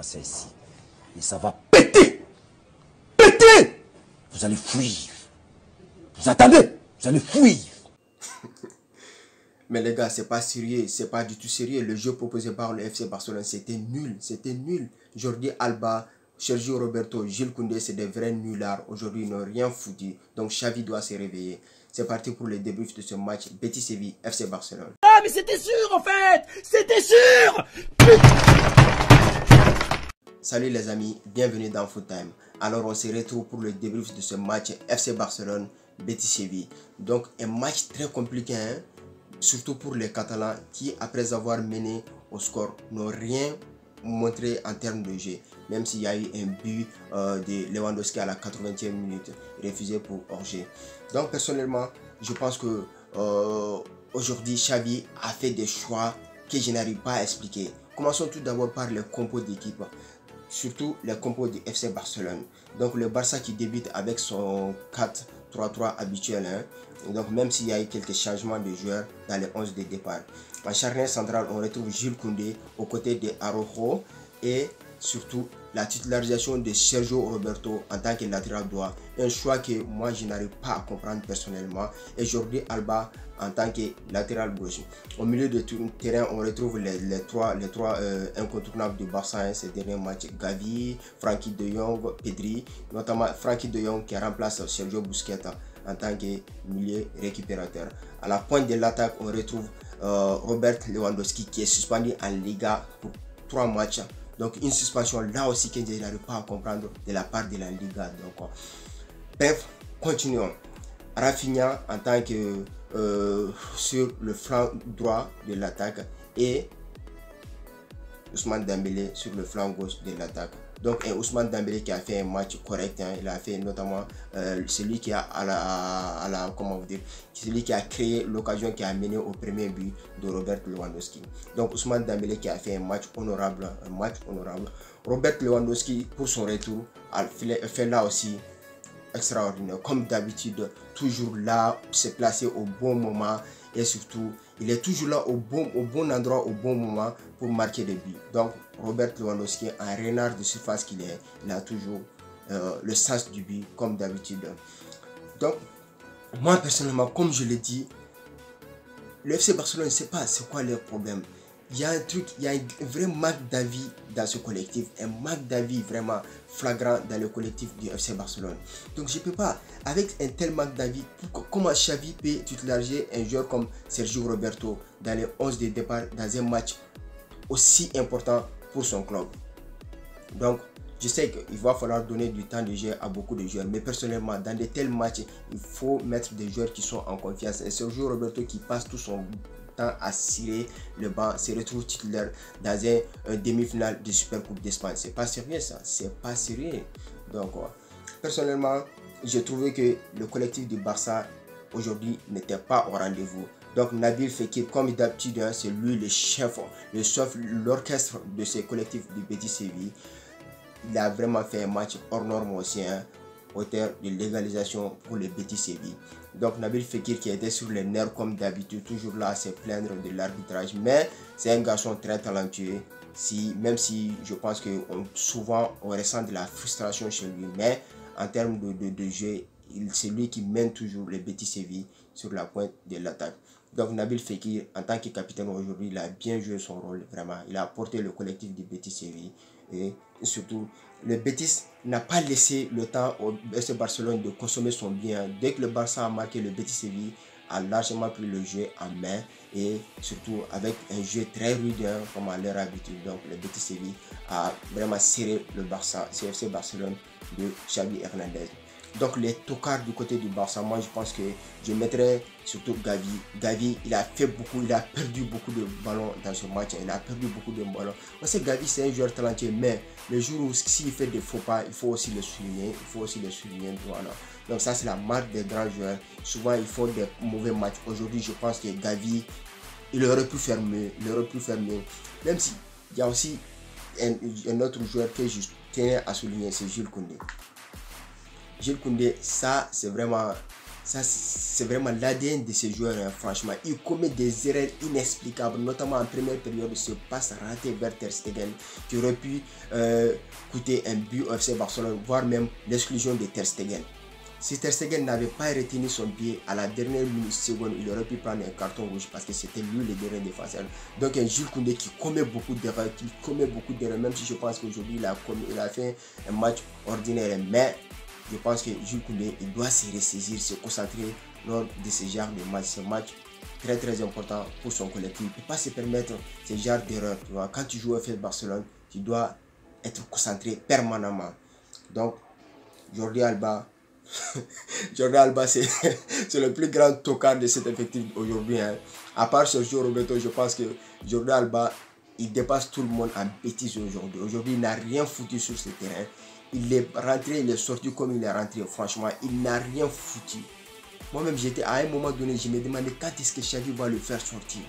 passer ici. Et ça va péter. Péter. Vous allez fuir. Vous attendez? Vous allez fuir. Mais les gars, c'est pas sérieux, c'est pas du tout sérieux. Le jeu proposé par le FC Barcelone, c'était nul, c'était nul. Jordi Alba, Sergio Roberto, Jules Koundé, c'est des vrais nullards. Aujourd'hui, ils n'ont rien foutu. Donc Xavi doit se réveiller. C'est parti pour le débrief de ce match Betis Séville, FC Barcelone. Ah, mais c'était sûr en fait. C'était sûr. Salut les amis, bienvenue dans Foot Time. Alors on se retrouve pour le débrief de ce match FC Barcelone, Betis Séville. Donc un match très compliqué, hein? Surtout pour les Catalans qui, après avoir mené au score, n'ont rien montré en termes de jeu. Même s'il y a eu un but de Lewandowski à la 80e minute, refusé pour hors-jeu. Donc personnellement, je pense que aujourd'hui, Xavi a fait des choix que je n'arrive pas à expliquer. Commençons tout d'abord par les compos d'équipe. Surtout les compos du FC Barcelone. Donc le Barça qui débute avec son 4-3-3 habituel. Hein. Donc même s'il y a eu quelques changements de joueurs dans les 11 de départ. En charnière centrale, on retrouve Jules Koundé aux côtés de Araujo et surtout la titularisation de Sergio Roberto en tant que latéral droit. Un choix que moi je n'arrive pas à comprendre personnellement. Et Jordi Alba en tant que latéral gauche. Au milieu de terrain, on retrouve les trois incontournables du Barça hein, ces derniers matchs. Gavi, Frenkie de Jong, Pedri, notamment Frenkie de Jong qui remplace Sergio Busquets en tant que milieu récupérateur. À la pointe de l'attaque, on retrouve Robert Lewandowski qui est suspendu en Liga pour 3 matchs. Donc une suspension là aussi que je n'arrive pas à comprendre de la part de la Liga. Donc, bref, continuons. Rafinha en tant que sur le flanc droit de l'attaque et Ousmane Dembélé sur le flanc gauche de l'attaque. Donc Ousmane Dembélé qui a fait un match correct, hein, il a fait notamment celui qui a celui qui a créé l'occasion qui a mené au premier but de Robert Lewandowski. Donc Ousmane Dembélé qui a fait un match honorable, Robert Lewandowski pour son retour a fait là aussi extraordinaire, comme d'habitude, toujours là, se placer au bon moment et surtout il est toujours là au bon endroit au bon moment pour marquer des buts. Donc Robert Lewandowski, un renard de surface qu'il est, il a toujours le sens du but comme d'habitude. Donc moi personnellement, comme je l'ai dit, le FC Barcelone, je ne sais pas c'est quoi leur problème. Il y a un truc, il y a un vrai manque d'avis dans ce collectif, un manque d'avis vraiment flagrant dans le collectif du FC Barcelone. Donc je ne peux pas, avec un tel manque d'avis, comment Xavi peut titulariser un joueur comme Sergio Roberto dans les 11 de départ dans un match aussi important pour son club. Donc je sais qu'il va falloir donner du temps de jeu à beaucoup de joueurs, mais personnellement dans de tels matchs, il faut mettre des joueurs qui sont en confiance. Et Sergio Roberto qui passe tout son temps à cirer le banc se retrouve titulaire dans un demi-finale de Super Coupe d'Espagne. C'est pas sérieux ça, c'est pas sérieux. Donc personnellement, j'ai trouvé que le collectif du Barça aujourd'hui n'était pas au rendez-vous. Donc Nabil Fekir, comme d'habitude, hein, c'est lui le chef, l'orchestre de ce collectif du Betis Séville. Il a vraiment fait un match hors norme aussi, hein, auteur de l'égalisation pour le Betis Séville. Donc Nabil Fekir qui était sur les nerfs comme d'habitude, toujours là à se plaindre de l'arbitrage, mais c'est un garçon très talentueux. Même si je pense que souvent on ressent de la frustration chez lui, mais en termes de jeu, c'est lui qui mène toujours le Betis Séville sur la pointe de l'attaque. Donc Nabil Fekir, en tant que capitaine aujourd'hui, il a bien joué son rôle, vraiment. Il a apporté le collectif du Betis Séville. Et surtout, le Betis n'a pas laissé le temps au FC Barcelone de consommer son bien. Dès que le Barça a marqué, le Betis Séville a largement pris le jeu en main. Et surtout avec un jeu très rude, hein, comme à leur habitude. Donc le Betis Séville a vraiment serré le Barça, FC Barcelone de Xavi Hernandez. Donc les tocards du côté du Barça, moi je pense que je mettrais surtout Gavi. Gavi, il a fait beaucoup, il a perdu beaucoup de ballons dans ce match. Il a perdu beaucoup de ballons. On sait que Gavi c'est un joueur talentueux, mais le jour où s'il fait des faux pas, il faut aussi le souligner. Voilà. Donc ça c'est la marque des grands joueurs. Souvent ils font des mauvais matchs. Aujourd'hui je pense que Gavi, il aurait pu faire mieux. Même si il y a aussi un autre joueur que je tiens à souligner, c'est Jules Koundé. Jules Koundé, ça c'est vraiment Ça, c'est vraiment l'ADN de ces joueurs, hein, franchement. Il commet des erreurs inexplicables, notamment en première période, ce passe raté vers Ter Stegen, qui aurait pu coûter un but au FC Barcelone, voire même l'exclusion de Ter Stegen. Si Ter Stegen n'avait pas retenu son pied à la dernière seconde, il aurait pu prendre un carton rouge parce que c'était lui le dernier défenseur. Donc un Jules Koundé qui commet beaucoup d'erreurs, même si je pense qu'aujourd'hui il a fait un match ordinaire. Mais je pense que Jules Koundé, il doit se ressaisir, se concentrer lors de ce genre de match. C'est un match très très important pour son collectif. Il ne peut pas se permettre ce genre d'erreur. Quand tu joues au FC Barcelone, tu dois être concentré permanemment. Donc Jordi Alba, c'est le plus grand tocard de cet effectif aujourd'hui. Hein. À part Sergio Roberto, je pense que Jordi Alba, il dépasse tout le monde en bêtises aujourd'hui. Aujourd'hui, il n'a rien foutu sur ce terrain. Il est rentré, il est sorti comme il est rentré. Franchement, il n'a rien foutu. Moi-même, j'étais à un moment donné, je me demandais quand est-ce que Xavi va le faire sortir.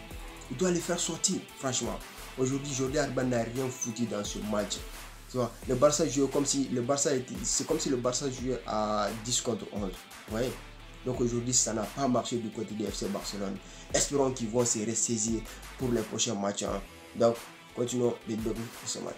Il doit le faire sortir, franchement. Aujourd'hui, Jordi Alba n'a rien foutu dans ce match. Tu vois, le Barça jouait comme si le Barça jouait à 10 contre 11. Ouais. Donc aujourd'hui, ça n'a pas marché du côté du FC Barcelone. Espérons qu'ils vont se ressaisir pour les prochains matchs. Hein. Donc, continuons de développer ce match.